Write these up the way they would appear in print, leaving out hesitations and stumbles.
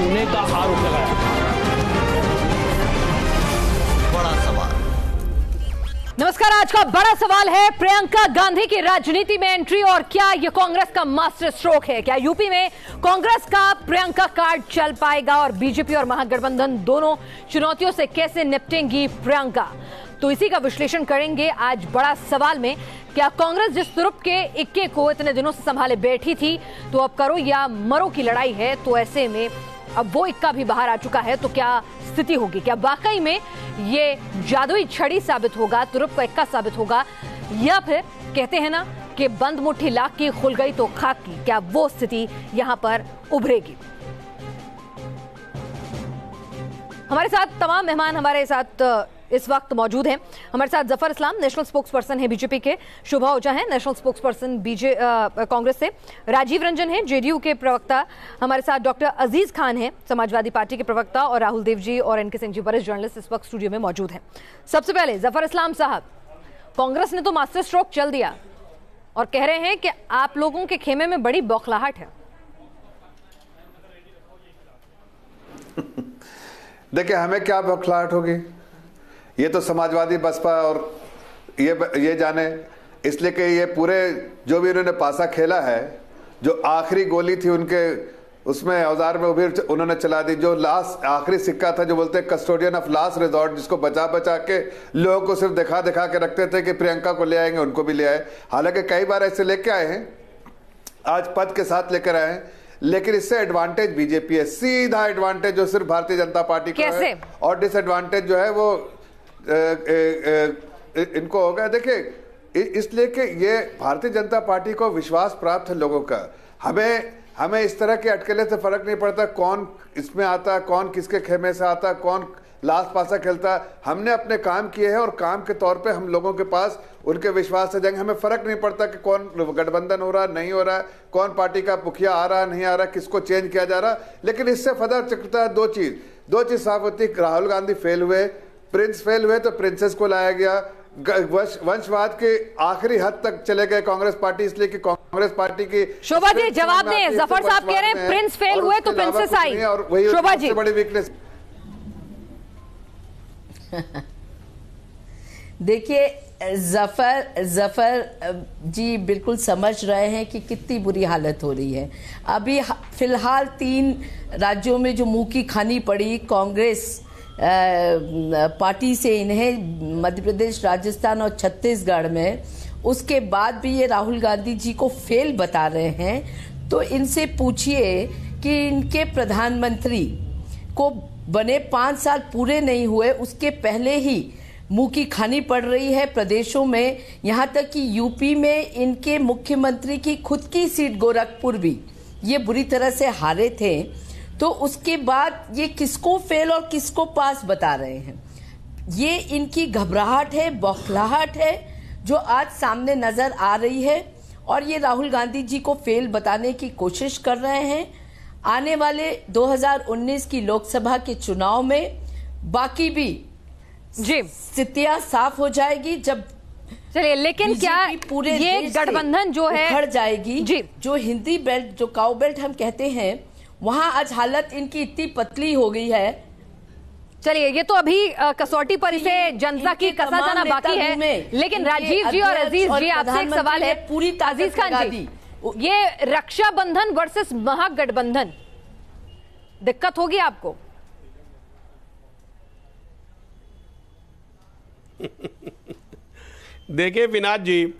होने का आरोप लगाया। बड़ा सवाल। नमस्कार, आज का बड़ा सवाल है प्रियंका गांधी की राजनीति में एंट्री और क्या यह कांग्रेस का मास्टर स्ट्रोक है? क्या यूपी में कांग्रेस का प्रियंका कार्ड चल पाएगा और बीजेपी और महागठबंधन दोनों चुनौतियों से कैसे निपटेंगी प्रियंका? तो इसी का विश्लेषण करेंगे आज बड़ा सवाल में। क्या कांग्रेस जिस तुरुप के इक्के को इतने दिनों से संभाले बैठी थी, तो अब करो या मरो की लड़ाई है, तो ऐसे में अब वो इक्का भी बाहर आ चुका है, तो क्या स्थिति होगी? क्या वाकई में ये जादुई छड़ी साबित होगा, तुरुप का इक्का साबित होगा, या फिर कहते हैं ना कि बंद मुट्ठी लाख की खुल गई तो खाक की, क्या वो स्थिति यहां पर उभरेगी? हमारे साथ तमाम मेहमान हमारे साथ इस वक्त मौजूद हैं। हमारे साथ Zafar Islam national spokes person है बीजेपी के, शुभा ओझा हैं नेशनल स्पोक्स पर्सन कांग्रेस से, राजीव रंजन हैं जेडीयू के प्रवक्ता, हमारे साथ डॉक्टर अजीज खान हैं समाजवादी पार्टी के प्रवक्ता, और राहुल देव जी और एनके सिंह जी वरिष्ठ जर्नलिस्ट इस वक्त स्टूडियो में मौजूद हैं। सबसे पहले जफर इस्लाम साहब, कांग्रेस ने तो मास्टर स्ट्रोक चल दिया और कह रहे हैं कि आप लोगों के खेमे में बड़ी बौखलाहट है। देखिए, हमें क्या बौखलाहट होगी, ये तो समाजवादी बसपा और ये जाने, इसलिए कि ये पूरे जो भी उन्होंने पासा खेला है, जो आखिरी गोली थी उनके उसमें औजार में उन्होंने चला दी, जो लास्ट आखिरी सिक्का था, जो बोलते हैं कस्टोडियन ऑफ लास्ट रिजॉर्ट, जिसको बचा बचा के लोगों को सिर्फ दिखा दिखा के रखते थे कि प्रियंका को ले आएंगे, उनको भी ले आए। हालांकि कई बार ऐसे लेके आए हैं, आज पद के साथ लेकर आए हैं, लेकिन इससे एडवांटेज बीजेपी है, सीधा एडवांटेज जो सिर्फ भारतीय जनता पार्टी को है, और डिसएडवांटेज जो है वो इनको होगा। देखिए, इसलिए कि ये भारतीय जनता पार्टी को विश्वास प्राप्त है लोगों का। हमें इस तरह के अटकले से फर्क नहीं पड़ता कौन इसमें आता, कौन किसके खेमे से आता, कौन लास्ट पासा खेलता। हमने अपने काम किए हैं और काम के तौर पे हम लोगों के पास उनके विश्वास से जाएंगे। हमें फर्क नहीं पड़ता कि कौन गठबंधन हो रहा नहीं हो रहा, कौन पार्टी का मुखिया आ रहा नहीं आ रहा, किसको चेंज किया जा रहा। लेकिन इससे पता चलता है दो चीज साफ होती। राहुल गांधी फेल हुए, प्रिंस फेल हुए, तो प्रिंसेस को लाया गया। वंशवाद के आखिरी हद तक चले गए कांग्रेस पार्टी, इसलिए कि कांग्रेस पार्टी की शोभा जी जवाब दें। जफर साहब कह रहे हैं प्रिंस फेल हुए तो प्रिंसेस आई, और वही शोभा जी बड़ी वीकनेस। देखिए, जफर जी बिल्कुल समझ रहे हैं कि कितनी बुरी हालत हो रही है। अभी फिलहाल 3 राज्यों में जो मुंह की खानी पड़ी कांग्रेस पार्टी से इन्हें, मध्य प्रदेश, राजस्थान और छत्तीसगढ़ में, उसके बाद भी ये राहुल गांधी जी को फेल बता रहे हैं। तो इनसे पूछिए कि इनके प्रधानमंत्री को बने 5 साल पूरे नहीं हुए, उसके पहले ही मुंह की खानी पड़ रही है प्रदेशों में। यहाँ तक कि यूपी में इनके मुख्यमंत्री की खुद की सीट गोरखपुर भी ये बुरी तरह से हारे थे। तो उसके बाद ये किसको फेल और किसको पास बता रहे हैं? ये इनकी घबराहट है, बौखलाहट है, जो आज सामने नजर आ रही है, और ये राहुल गांधी जी को फेल बताने की कोशिश कर रहे हैं। आने वाले 2019 की लोकसभा के चुनाव में बाकी भी जी स्थितियां साफ हो जाएगी, जब चलिए। लेकिन क्या पूरे ये गठबंधन जो है उखड़ जाएगी जी, जो हिंदी बेल्ट, जो काउ बेल्ट हम कहते हैं, वहां आज हालत इनकी इतनी पतली हो गई है। चलिए, ये तो अभी कसौटी पर इसे जनता की कसा जाना बाकी है। लेकिन राजीव जी और अजीज जी, आपसे एक सवाल है, पूरी अजीज खान जी, ये रक्षाबंधन वर्सेस महागठबंधन, दिक्कत होगी आपको? देखिए विनाश जी,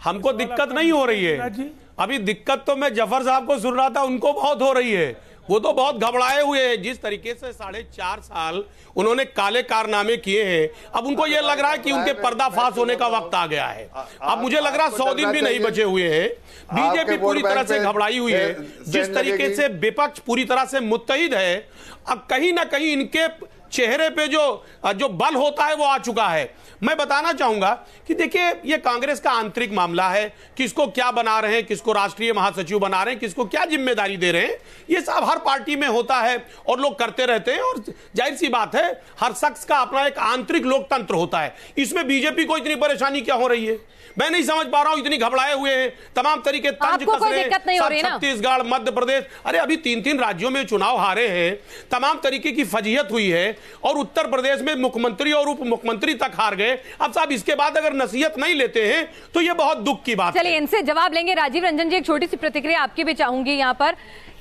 हमको दिक्कत नहीं हो रही है। अभी दिक्कत तो मैं जफर साहब को सुन रहा था, उनको बहुत हो रही है। वो तो बहुत घबराए हुए हैं। जिस तरीके से 4.5 साल उन्होंने काले कारनामे किए हैं, अब उनको यह लग रहा है कि उनके पर्दाफाश होने का वक्त आ गया है। अब मुझे लग रहा है 100 दिन भी नहीं बचे हुए हैं। बीजेपी पूरी तरह से घबराई हुई है। जिस तरीके से विपक्ष पूरी तरह से मुत्तहिद है, अब कहीं ना कहीं इनके चेहरे पे जो बल होता है वो आ चुका है। मैं बताना चाहूंगा कि देखिए ये कांग्रेस का आंतरिक मामला है, किसको क्या बना रहे हैं, किसको राष्ट्रीय महासचिव बना रहे हैं, किसको क्या जिम्मेदारी दे रहे हैं, ये सब हर पार्टी में होता है और लोग करते रहते हैं। और जाहिर सी बात है हर शख्स का अपना एक आंतरिक लोकतंत्र होता है। इसमें बीजेपी को इतनी परेशानी क्या हो रही है, मैं नहीं समझ पा रहा हूं। इतनी घबराए हुए हैं, तमाम तरीके तंज कस रहे हैं, छत्तीसगढ़, मध्य प्रदेश, अरे अभी 3-3 राज्यों में चुनाव हारे हैं, तमाम तरीके की फजीहत हुई है, और उत्तर प्रदेश में मुख्यमंत्री और उप मुख्यमंत्री तक हार गए। अब साहब इसके बाद अगर नसीहत नहीं लेते हैं तो यह बहुत दुख की बात है। चलिए इनसे जवाब लेंगे। राजीव रंजन जी, एक छोटी सी प्रतिक्रिया आपकी भी चाहूंगी यहाँ पर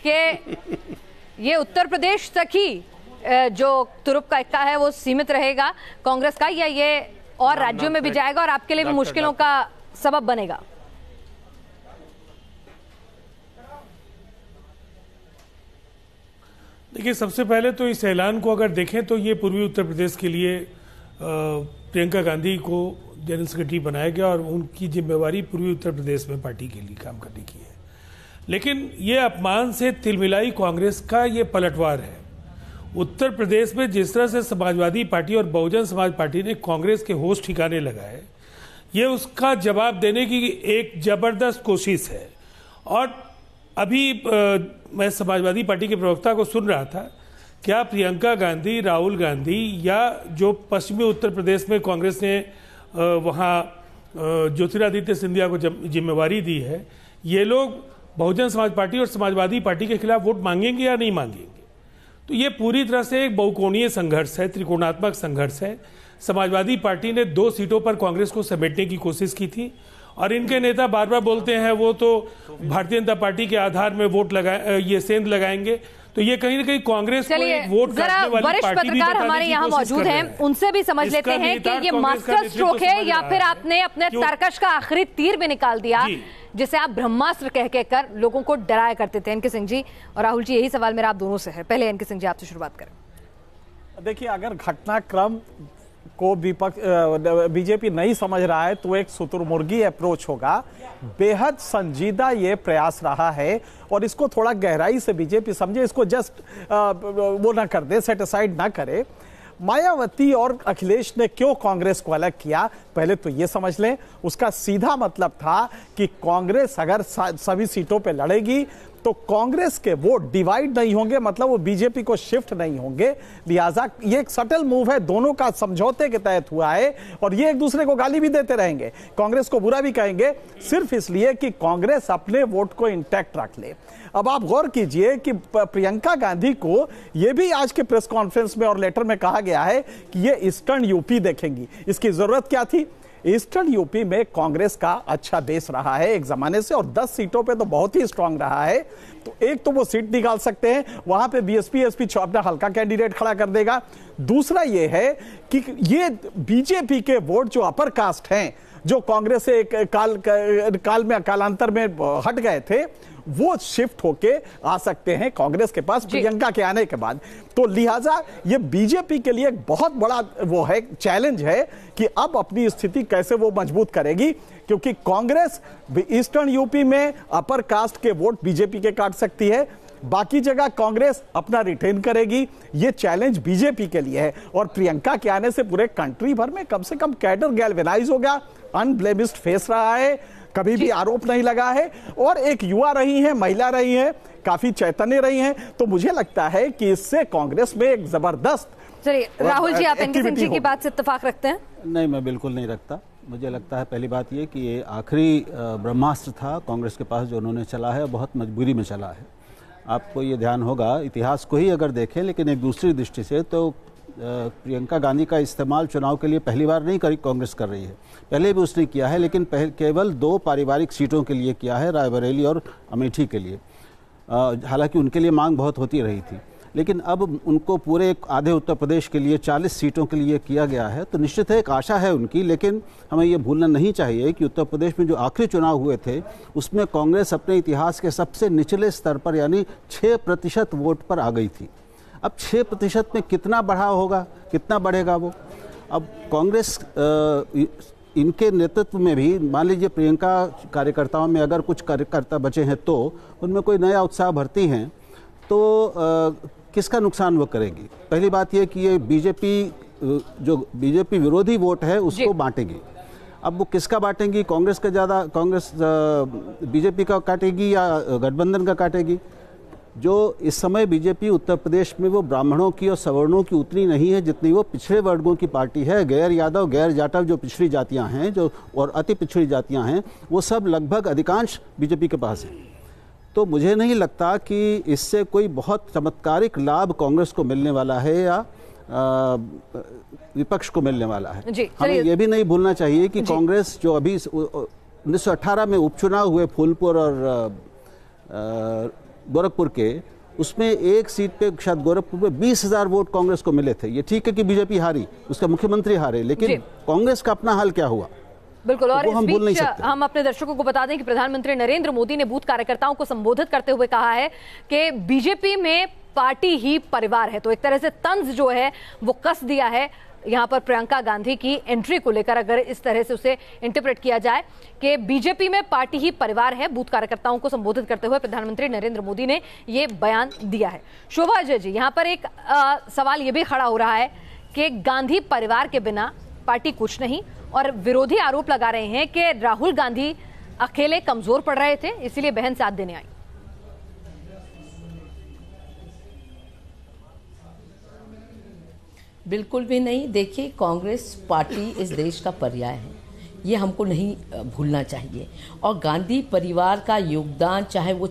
कि ये उत्तर प्रदेश तक ही जो तुरुप का इक्का है वो सीमित रहेगा कांग्रेस का, या ये और राज्यों में भी जाएगा और आपके लिए भी मुश्किलों का सबब बनेगा? देखिए, सबसे पहले तो इस ऐलान को अगर देखें तो ये पूर्वी उत्तर प्रदेश के लिए प्रियंका गांधी को जनरल सेक्रेटरी बनाया गया और उनकी जिम्मेवारी पूर्वी उत्तर प्रदेश में पार्टी के लिए काम करने की है। लेकिन ये अपमान से तिलमिलाई कांग्रेस का ये पलटवार है। उत्तर प्रदेश में जिस तरह से समाजवादी पार्टी और बहुजन समाज पार्टी ने कांग्रेस के होश ठिकाने लगाए, ये उसका जवाब देने की एक जबरदस्त कोशिश है। और अभी मैं समाजवादी पार्टी के प्रवक्ता को सुन रहा था, क्या प्रियंका गांधी, राहुल गांधी या जो पश्चिमी उत्तर प्रदेश में कांग्रेस ने वहाँ ज्योतिरादित्य सिंधिया को जिम्मेवारी दी है, ये लोग बहुजन समाज पार्टी और समाजवादी पार्टी के खिलाफ वोट मांगेंगे या नहीं मांगेंगे? तो ये पूरी तरह से एक बहुकोणीय संघर्ष है, त्रिकोणात्मक संघर्ष है। समाजवादी पार्टी ने 2 सीटों पर कांग्रेस को समेटने की कोशिश की थी और इनके नेता बार बार बोलते हैं वो तो भारतीय जनता पार्टी के आधार में वोट ये सेंध लगाएंगे। तो ये कहीं ना कहीं कांग्रेस को वोट जरा वरिष्ठ पत्रकार हमारे यहाँ मौजूद हैं, उनसे भी समझ लेते हैं कि ये मास्टर स्ट्रोक है या फिर आपने अपने तर्कश का आखिरी तीर भी निकाल दिया जिसे आप ब्रह्मास्त्र कह कर लोगों को डराया करते थे। एनके सिंह जी और राहुल जी, यही सवाल मेरा आप दोनों से है। पहले एनके सिंह जी आपसे शुरुआत करें। देखिए, अगर घटनाक्रम को बीजेपी नहीं समझ रहा है तो एक शुतुरमुर्गी अप्रोच होगा। बेहद संजीदा ये प्रयास रहा है और इसको थोड़ा गहराई से बीजेपी समझे, इसको जस्ट वो ना कर दे, सेट असाइड ना करे। मायावती और अखिलेश ने क्यों कांग्रेस को अलग किया, पहले तो ये समझ लें। उसका सीधा मतलब था कि कांग्रेस अगर सभी सीटों पे लड़ेगी तो कांग्रेस के वोट डिवाइड नहीं होंगे, मतलब वो बीजेपी को शिफ्ट नहीं होंगे। लिहाजा ये एक सटल मूव है, दोनों का समझौते के तहत हुआ है और ये एक दूसरे को गाली भी देते रहेंगे, कांग्रेस को बुरा भी कहेंगे, सिर्फ इसलिए कि कांग्रेस अपने वोट को इंटैक्ट रख ले। अब आप गौर कीजिए कि प्रियंका गांधी को यह भी आज के प्रेस कॉन्फ्रेंस में और लेटर में कहा गया है कि ये ईस्टर्न यूपी देखेंगी। इसकी जरूरत क्या थी? ईस्टर्न यूपी में कांग्रेस का अच्छा बेस रहा है एक जमाने से और 10 सीटों पे तो बहुत ही स्ट्रांग रहा है। तो एक तो वो सीट निकाल सकते हैं, वहां पे बीएसपी एसपी अपना हल्का कैंडिडेट खड़ा कर देगा। दूसरा ये है कि ये बीजेपी के वोट जो अपर कास्ट हैं, जो कांग्रेस से कालांतर में हट गए थे, वो शिफ्ट होके आ सकते हैं कांग्रेस के पास प्रियंका के आने के बाद। तो लिहाजा ये बीजेपी के लिए एक बहुत बड़ा वो है, चैलेंज है कि अब अपनी स्थिति कैसे वो मजबूत करेगी, क्योंकि कांग्रेस ईस्टर्न यूपी में अपर कास्ट के वोट बीजेपी के काट सकती है, बाकी जगह कांग्रेस अपना रिटेन करेगी। ये चैलेंज बीजेपी के लिए है और प्रियंका के आने से पूरे कंट्री भर में कम से कम कैडर गैल्वेनाइज हो गया, अनब्लेमिश्ड फेस रहा है, कभी भी आरोप नहीं लगा है और एक युवा रही है, महिला रही है, काफी चैतन्य रही हैं। तो मुझे लगता है कि इससे कांग्रेस में एक जबरदस्त। चलिए राहुल जी, आप एनके सिंह जी की बात से इत्तेफाक रखते हैं? नहीं, मैं बिल्कुल नहीं रखता। मुझे लगता है पहली बात ये कि ये आखिरी ब्रह्मास्त्र था कांग्रेस के पास जो उन्होंने चला है, बहुत मजबूरी में चला है। आपको ये ध्यान होगा, इतिहास को ही अगर देखें, लेकिन एक दूसरी दृष्टि से तो प्रियंका गांधी का इस्तेमाल चुनाव के लिए पहली बार नहीं कांग्रेस कर रही है, पहले भी उसने किया है, लेकिन केवल 2 पारिवारिक सीटों के लिए किया है, रायबरेली और अमेठी के लिए। हालांकि उनके लिए मांग बहुत होती रही थी, लेकिन अब उनको पूरे आधे उत्तर प्रदेश के लिए 40 सीटों के लिए किया गया है। तो निश्चित है एक आशा है उनकी, लेकिन हमें ये भूलना नहीं चाहिए कि उत्तर प्रदेश में जो आखिरी चुनाव हुए थे उसमें कांग्रेस अपने इतिहास के सबसे निचले स्तर पर यानी 6% वोट पर आ गई थी। अब 6% में कितना बढ़ा होगा, कितना बढ़ेगा वो? अब कांग्रेस इनके नेतृत्व में भी मान लीजिए प्रियंका कार्यकर्ताओं में अगर कुछ कार्यकर्ता बचे हैं तो उनमें कोई नया उत्साह भरती हैं तो किसका नुकसान वो करेगी? पहली बात ये कि ये बीजेपी विरोधी वोट है उसको बांटेगी। अब वो किसका बांटेगी? कांग्रेस का ज़्यादा, कांग्रेस बीजेपी का काटेगी या गठबंधन का काटेगी? जो इस समय बीजेपी उत्तर प्रदेश में वो ब्राह्मणों की और सवर्णों की उतनी नहीं है जितनी वो पिछड़े वर्गों की पार्टी है। गैर यादव, गैर जाटव जो पिछड़ी जातियां हैं, जो और अति पिछड़ी जातियां हैं, वो सब लगभग अधिकांश बीजेपी के पास है। तो मुझे नहीं लगता कि इससे कोई बहुत चमत्कारिक लाभ कांग्रेस को मिलने वाला है या विपक्ष को मिलने वाला है। हमें ये भी नहीं भूलना चाहिए कि कांग्रेस जो अभी 1918 में उपचुनाव हुए फूलपुर और गोरखपुर के, उसमें एक सीट पे शायद गोरखपुर में 20,000 वोट कांग्रेस को मिले थे। ये ठीक है कि बीजेपी हारी, उसका मुख्यमंत्री हारे, लेकिन कांग्रेस का अपना हाल क्या हुआ? बिल्कुल। और तो इस बीच हम अपने दर्शकों को बता दें कि प्रधानमंत्री नरेंद्र मोदी ने बूथ कार्यकर्ताओं को संबोधित करते हुए कहा है कि बीजेपी में पार्टी ही परिवार है। तो एक तरह से तंज जो है वो कस दिया है यहां पर प्रियंका गांधी की एंट्री को लेकर, अगर इस तरह से उसे इंटरप्रेट किया जाए कि बीजेपी में पार्टी ही परिवार है। बूथ कार्यकर्ताओं को संबोधित करते हुए प्रधानमंत्री नरेंद्र मोदी ने यह बयान दिया है। शोभा अजय जी, यहां पर एक सवाल यह भी खड़ा हो रहा है कि गांधी परिवार के बिना पार्टी कुछ नहीं, और विरोधी आरोप लगा रहे हैं कि राहुल गांधी अकेले कमजोर पड़ रहे थे, इसलिए बहन साथ देने आई। बिल्कुल भी नहीं। देखिए, कांग्रेस पार्टी इस देश का पर्याय है, ये हमको नहीं भूलना चाहिए। और गांधी परिवार का योगदान, चाहे वो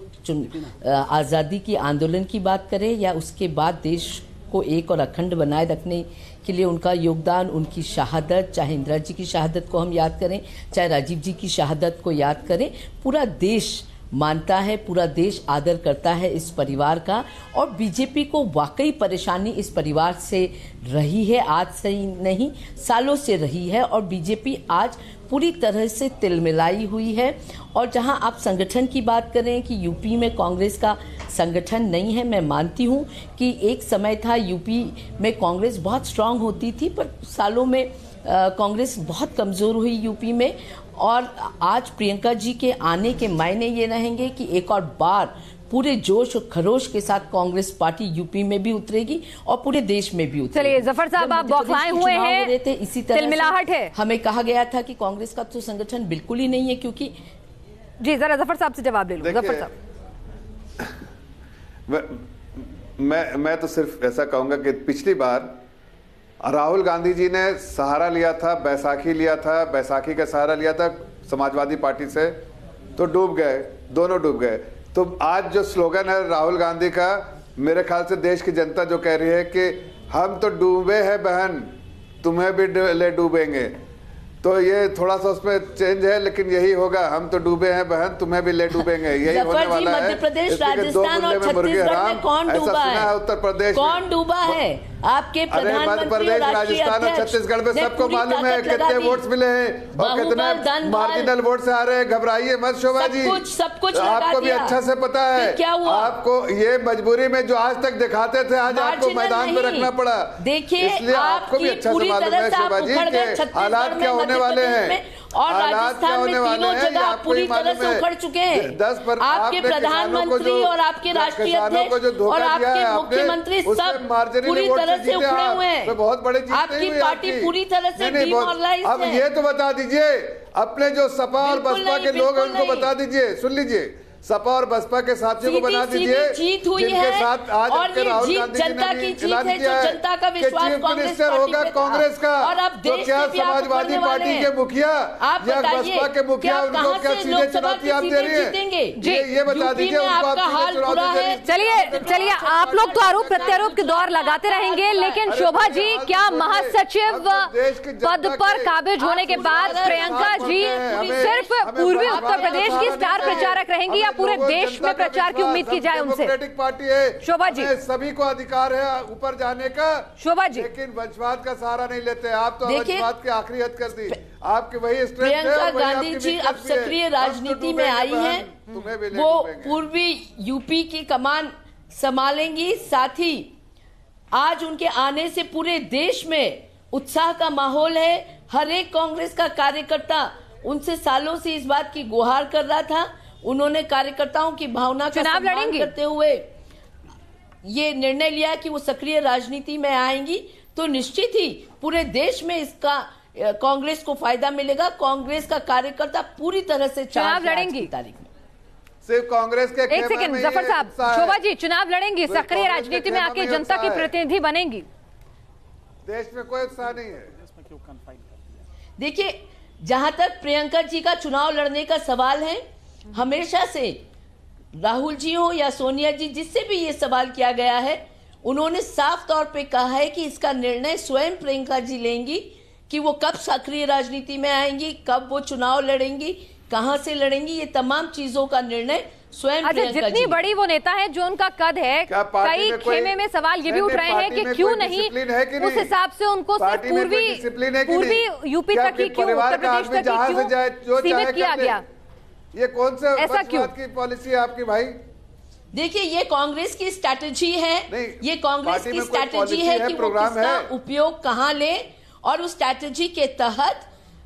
आज़ादी की आंदोलन की बात करें या उसके बाद देश को एक और अखंड बनाए रखने के लिए उनका योगदान, उनकी शहादत, चाहे इंदिरा जी की शहादत को हम याद करें, चाहे राजीव जी की शहादत को याद करें, पूरा देश मानता है, पूरा देश आदर करता है इस परिवार का। और बीजेपी को वाकई परेशानी इस परिवार से रही है, आज से नहीं सालों से रही है। और बीजेपी आज पूरी तरह से तिलमिलाई हुई है। और जहां आप संगठन की बात करें कि यूपी में कांग्रेस का संगठन नहीं है, मैं मानती हूं कि एक समय था यूपी में कांग्रेस बहुत स्ट्रांग होती थी, पर सालों में कांग्रेस बहुत कमजोर हुई यूपी में। और आज प्रियंका जी के आने के मायने ये रहेंगे कि एक और बार पूरे जोश और खरोश के साथ कांग्रेस पार्टी यूपी में भी उतरेगी और पूरे देश में भी उतरेगी। चलिए जफर साहब, आप बौखलाए हुए हैं, इसी तरह तिलमिलाहट है। हमें कहा गया था कि कांग्रेस का तो संगठन बिल्कुल ही नहीं है, क्योंकि जी जरा जफर साहब से जवाब ले लो। जफर साहब, मैं तो सिर्फ ऐसा कहूंगा कि पिछली बार राहुल गांधी जी ने सहारा लिया था, बैसाखी लिया था, बैसाखी का सहारा लिया था समाजवादी पार्टी से, तो डूब गए, दोनों डूब गए। तो आज जो स्लोगन है राहुल गांधी का, मेरे ख्याल से देश की जनता जो कह रही है कि हम तो डूबे हैं बहन, तुम्हें भी ले डूबेंगे, तो ये थोड़ा सा उसमें चेंज है, लेकिन यही होगा, हम तो डूबे हैं बहन, तुम्हें भी ले डूबेंगे, यही होने वाला है। मध्य प्रदेश, राजस्थान और छत्तीसगढ़ में कौन डूबा है? उत्तर प्रदेश कौन डूबा है? आपके प्रधानमंत्री, मध्य प्रदेश, राजस्थान और छत्तीसगढ़ में सबको मालूम है कितने वोट्स मिले हैं और कितने मार्जिनल वोट से आ रहे हैं। घबराइए मत शोभा जी, सब कुछ आपको भी अच्छा से पता है। क्या हुआ? आपको ये मजबूरी में जो आज तक दिखाते थे, आज आपको मैदान में रखना पड़ा। देखिए, इसलिए आपको भी अच्छा से मालूम है शोभा जी के हालात क्या होने वाले हैं और राजस्थान में तीनों जगह पूरी तरह से उखड़ चुके हैं। आपके प्रधानमंत्री और आपके राष्ट्रीय अध्यक्ष और आपके मुख्यमंत्री सब पूरी तरह से उखड़े हुए हैं। बहुत बड़ी जीत आपकी पार्टी पूरी तरह से डिमोरलाइज है। अब ये तो बता दीजिए, अपने जो सपा और बसपा के लोग हैं उनको बता दीजिए, सुन लीजिए, सपा और बसपा के साथियों को बना दीजिए, जीत हुई जिनके साथ आज और ये राहुल जीत गांधी जनता की जीत है, जो जनता का विश्वास कांग्रेस होगा कांग्रेस का। और अब तो क्या समाजवादी पार्टी के मुखिया या बसपा के मुखिया उनको क्या सीधे चुनौती आप दे रही है? ये बता दीजिए उनको। चलिए आप लोग तो आरोप प्रत्यारोप के दौर लगाते रहेंगे, लेकिन शोभा जी, क्या महासचिव पद पर काबिज होने के बाद प्रियंका जी सिर्फ पूर्वी उत्तर प्रदेश की स्टार प्रचारक रहेंगी या पूरे देश में प्रचार की उम्मीद की जाए उनसे? डेमोक्रेटिक पार्टी है शोभा जी, सभी को अधिकार है ऊपर जाने का। शोभा जी, लेकिन वंशवाद का सहारा नहीं लेते आप, तो वंशवाद की आखिरी हद कर दी। आपकी वही स्ट्रेंथ है। प्रियंका गांधी जी अब सक्रिय राजनीति में आई हैं, वो पूर्वी यूपी की कमान संभालेंगी। साथ ही आज उनके आने से पूरे देश में उत्साह का माहौल है। हर एक कांग्रेस का कार्यकर्ता उनसे सालों से इस बात की गुहार कर रहा था। उन्होंने कार्यकर्ताओं की भावना का सम्मान करते हुए ये निर्णय लिया कि वो सक्रिय राजनीति में आएंगी, तो निश्चित ही पूरे देश में इसका कांग्रेस को फायदा मिलेगा। कांग्रेस का कार्यकर्ता पूरी तरह से चुनाव लड़ेंगी तारीख में। सिर्फ कांग्रेस के एक सेकंड जफर साहब, शोभा जी चुनाव लड़ेंगी, सक्रिय राजनीति में आके जनता की प्रतिनिधि बनेंगी। देश में कोई उत्साह नहीं है। देखिए, जहां तक प्रियंका जी का चुनाव लड़ने का सवाल है, हमेशा से राहुल जी हो या सोनिया जी, जिससे भी ये सवाल किया गया है, उन्होंने साफ तौर पे कहा है कि इसका निर्णय स्वयं प्रियंका जी लेंगी कि वो कब सक्रिय राजनीति में आएंगी, कब वो चुनाव लड़ेंगी, कहां से लड़ेंगी। ये तमाम चीजों का निर्णय स्वयं प्रियंका जी। जितनी बड़ी वो नेता है, जो उनका कद है, कई खेमे में सवाल ये भी उठ रहे हैं कि क्यों नहीं उस हिसाब से उनको सिर्फ पूर्वी यूपी तक ही क्यों, उत्तर प्रदेश तक ही क्यों सीमित किया गया? ये कौन सा ऐसा क्यों की पॉलिसी है आपकी भाई? देखिए, ये कांग्रेस की स्ट्रैटेजी है, ये कांग्रेस की स्ट्रैटेजी है कि वो किसका उपयोग कहां ले, और उस स्ट्रैटेजी के तहत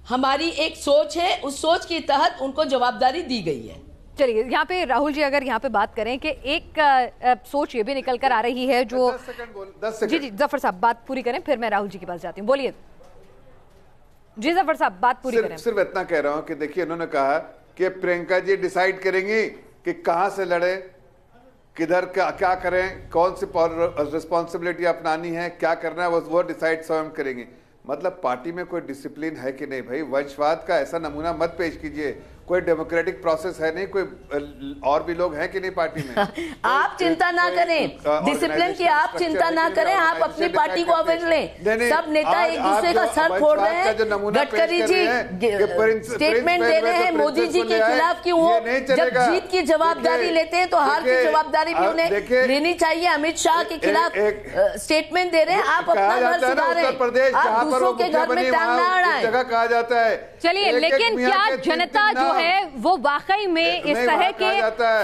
हमारी एक सोच है, उस सोच के तहत उनको जवाबदारी दी गई है। चलिए, यहाँ पे राहुल जी अगर यहाँ पे बात करें कि एक सोच ये भी निकल कर आ रही है जो 10 सेकंड जी जफर साहब बात पूरी करें, फिर मैं राहुल जी के पास जाती हूँ। बोलिए जी जफर साहब, बात पूरी करें। सिर्फ इतना कह रहा हूँ कि देखिए, इन्होंने कहा कि प्रियंका जी डिसाइड करेंगी कि कहां से लड़े, किधर क्या करें, कौन सी रिस्पॉन्सिबिलिटी अपनानी है, क्या करना है, वो डिसाइड स्वयं करेंगी। मतलब पार्टी में कोई डिसिप्लिन है कि नहीं भाई? वंशवाद का ऐसा नमूना मत पेश कीजिए। कोई डेमोक्रेटिक प्रोसेस है नहीं, कोई और भी लोग हैं कि नहीं पार्टी में? आप चिंता ना करें, डिसिप्लिन की आप चिंता ना करें, आप अपनी पार्टी को अवॉइड लें। सब नेता एक दूसरे का सर फोड़ रहे हैं। गडकरी जी स्टेटमेंट दे रहे हैं मोदी जी के खिलाफ कि वो जब जीत की जवाबदारी लेते हैं तो हार की जवाबदारी भी उन्हें लेनी चाहिए। अमित शाह के खिलाफ स्टेटमेंट दे रहे हैं। आप अपना घर सुधारें, आप दूसरों के घर में टांग ना अड़ाएं। जगह कहा जाता है। चलिए, लेकिन क्या जनता जो है वो वाकई में इस तरह के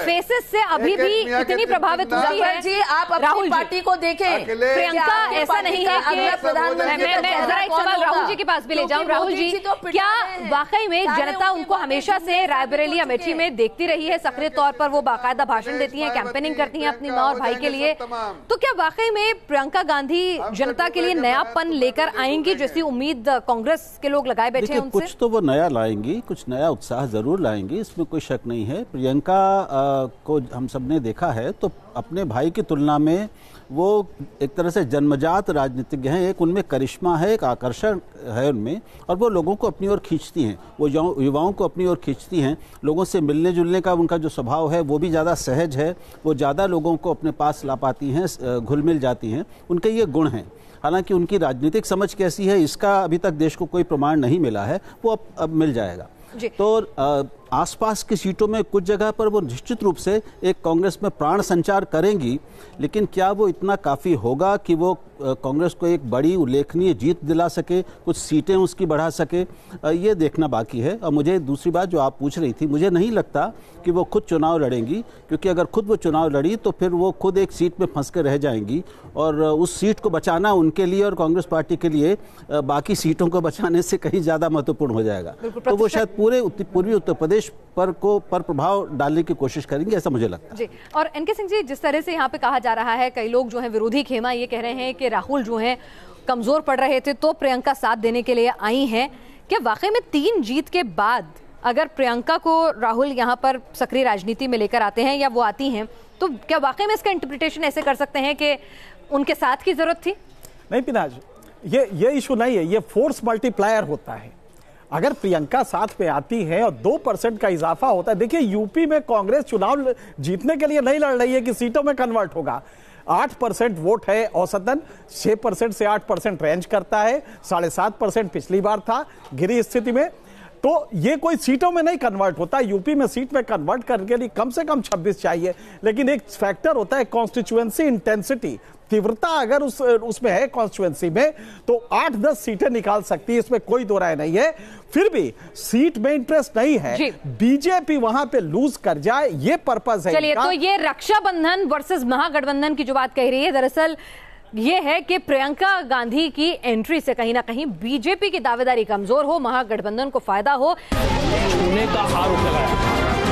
फेसेस से अभी भी इतनी प्रभावित होती है? जी, आप अपनी पार्टी को देखें। प्रियंका, ऐसा नहीं है कि मैं जरा एक सवाल राहुल जी के पास भी ले जाऊं। राहुल जी, क्या वाकई में जनता उनको हमेशा से रायबरेली अमेठी में देखती रही है? सक्रिय तौर पर वो बाकायदा भाषण देती हैं, कैंपेनिंग करती हैं अपनी माँ और भाई के लिए। तो क्या वाकई में प्रियंका गांधी जनता के लिए नयापन लेकर आएंगी, जैसी उम्मीद कांग्रेस के लोग लगाए बैठे हैं उनसे? कुछ तो वो नया लाएंगी, कुछ नया उत्साह जरूर लाएंगी, इसमें कोई शक नहीं है। प्रियंका को हम सब ने देखा है तो अपने भाई की तुलना में वो एक तरह से जन्मजात राजनीतिज्ञ हैं। एक उनमें करिश्मा है, एक आकर्षण है उनमें, और वो लोगों को अपनी ओर खींचती हैं, वो युवाओं को अपनी ओर खींचती हैं। लोगों से मिलने जुलने का उनका जो स्वभाव है वो भी ज़्यादा सहज है, वो ज़्यादा लोगों को अपने पास ला पाती हैं, घुल मिल जाती हैं, उनके ये गुण हैं। हालांकि उनकी राजनीतिक समझ कैसी है इसका अभी तक देश को कोई प्रमाण नहीं मिला है, वो अब मिल जाएगा। तो आसपास की सीटों में कुछ जगह पर वो निश्चित रूप से एक कांग्रेस में प्राण संचार करेंगी, लेकिन क्या वो इतना काफ़ी होगा कि वो कांग्रेस को एक बड़ी उल्लेखनीय जीत दिला सके, कुछ सीटें उसकी बढ़ा सके, ये देखना बाकी है। और मुझे दूसरी बात जो आप पूछ रही थी, मुझे नहीं लगता कि वो खुद चुनाव लड़ेंगी, क्योंकि अगर खुद वो चुनाव लड़ी तो फिर वो खुद एक सीट में फंस के रह जाएंगी, और उस सीट को बचाना उनके लिए और कांग्रेस पार्टी के लिए बाकी सीटों को बचाने से कहीं ज़्यादा महत्वपूर्ण हो जाएगा। तो वो शायद पूरे पूर्वी उत्तर प्रदेश पर प्रभाव डालने की कोशिश करेंगे, ऐसा मुझे लगता है जी। और एनके सिंह जी, जिस तरह से यहाँ पे कहा जा रहा है, कई लोग जो हैं विरोधी खेमा ये कह रहे हैं कि राहुल जो हैं कमजोर पड़ रहे थे तो प्रियंका साथ देने के लिए आई हैं। क्या वाकई में 3 जीत के बाद अगर प्रियंका को राहुल यहाँ पर सक्रिय राजनीति में लेकर आते हैं या वो आती हैं, तो क्या वाकई में इसका इंटरप्रिटेशन ऐसे कर सकते हैं कि उनके साथ की जरूरत थी? नहीं पिनाज, ये इशू नहीं है, ये फोर्स मल्टीप्लायर होता है। अगर प्रियंका साथ में आती है और 2% का इजाफा होता है। देखिए, यूपी में कांग्रेस चुनाव जीतने के लिए नहीं लड़ रही है कि सीटों में कन्वर्ट होगा। 8% वोट है औसतन, 6% से 8% रेंज करता है, 7.5% पिछली बार था गिरी स्थिति में। तो ये कोई सीटों में नहीं कन्वर्ट होता। यूपी में सीट में कन्वर्ट करने के लिए कम से कम 26 चाहिए, लेकिन एक फैक्टर होता है कॉन्स्टिट्यूएंसी इंटेंसिटी, तीव्रता अगर उसमें है कॉन्स्टिट्यूएंसी में, तो 8-10 सीटें निकाल सकती है, इसमें कोई दो राय नहीं है। फिर भी सीट में इंटरेस्ट नहीं है, बीजेपी वहां पे लूज कर जाए, ये पर्पस है। चलिए, तो ये रक्षाबंधन वर्सेस महागठबंधन की जो बात कह रही है, दरअसल ये है कि प्रियंका गांधी की एंट्री से कहीं ना कहीं बीजेपी की दावेदारी कमजोर हो, महागठबंधन को फायदा हो। का आरोप लगाया